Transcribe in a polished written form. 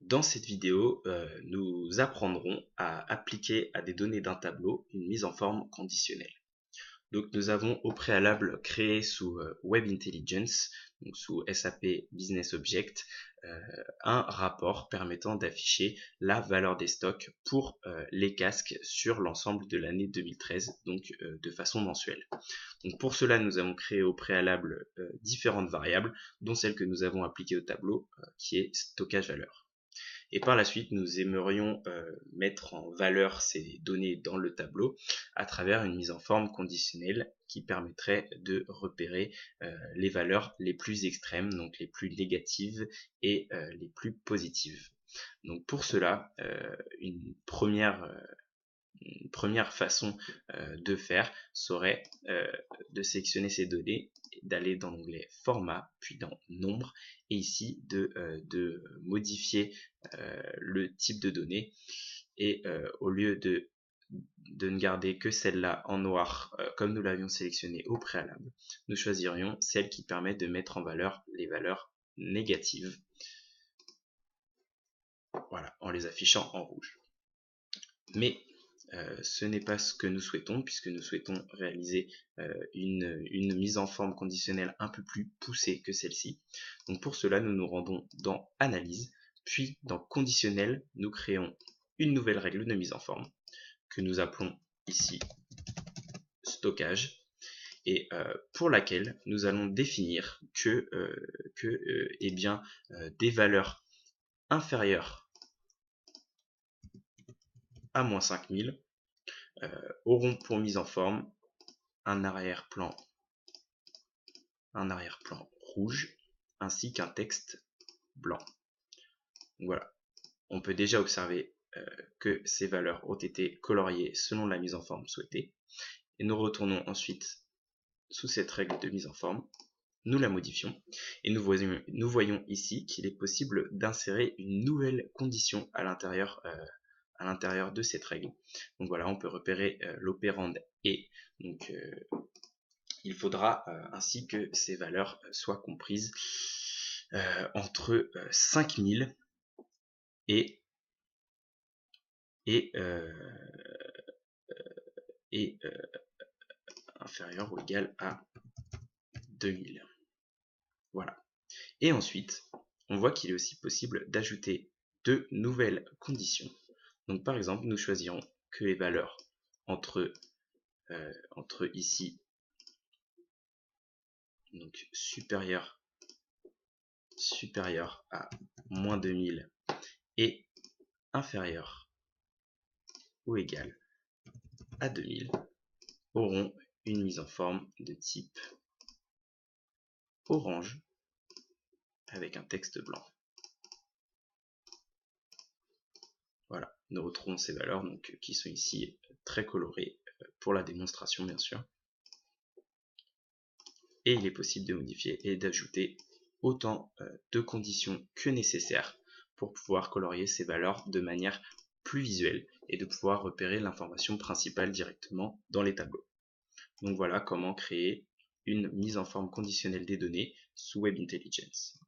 Dans cette vidéo, nous apprendrons à appliquer à des données d'un tableau une mise en forme conditionnelle. Donc nous avons au préalable créé sous Web Intelligence, donc sous SAP Business Object, un rapport permettant d'afficher la valeur des stocks pour les casques sur l'ensemble de l'année 2013, donc de façon mensuelle. Donc pour cela, nous avons créé au préalable différentes variables, dont celle que nous avons appliquée au tableau, qui est stockage valeur. Et par la suite, nous aimerions mettre en valeur ces données dans le tableau à travers une mise en forme conditionnelle qui permettrait de repérer les valeurs les plus extrêmes, donc les plus négatives et les plus positives. Donc pour cela, une première façon de faire serait de sélectionner ces données, d'aller dans l'onglet format, puis dans nombre, et ici de modifier le type de données, et au lieu de ne garder que celle-là en noir comme nous l'avions sélectionné au préalable, nous choisirions celle qui permet de mettre en valeur les valeurs négatives, voilà, en les affichant en rouge. Mais ce n'est pas ce que nous souhaitons, puisque nous souhaitons réaliser une mise en forme conditionnelle un peu plus poussée que celle-ci. Donc pour cela, nous nous rendons dans Analyse, puis dans Conditionnel, nous créons une nouvelle règle de mise en forme, que nous appelons ici Stockage, et pour laquelle nous allons définir que des valeurs inférieures à moins 5000 auront pour mise en forme un arrière-plan rouge ainsi qu'un texte blanc. Donc voilà, on peut déjà observer que ces valeurs ont été coloriées selon la mise en forme souhaitée, et nous retournons ensuite sous cette règle de mise en forme, nous la modifions, et nous voyons ici qu'il est possible d'insérer une nouvelle condition à l'intérieur de cette règle. Donc voilà, on peut repérer l'opérande et, donc il faudra ainsi que ces valeurs soient comprises entre 5000 et inférieur ou égal à 2000. Voilà. Et ensuite, on voit qu'il est aussi possible d'ajouter de nouvelles conditions. Donc par exemple, nous choisirons que les valeurs entre ici, donc supérieur à moins 2000 et inférieur ou égal à 2000 auront une mise en forme de type orange avec un texte blanc. Voilà, nous retrouvons ces valeurs donc, qui sont ici très colorées pour la démonstration bien sûr. Et il est possible de modifier et d'ajouter autant de conditions que nécessaire pour pouvoir colorier ces valeurs de manière plus visuelle et de pouvoir repérer l'information principale directement dans les tableaux. Donc voilà comment créer une mise en forme conditionnelle des données sous Web Intelligence.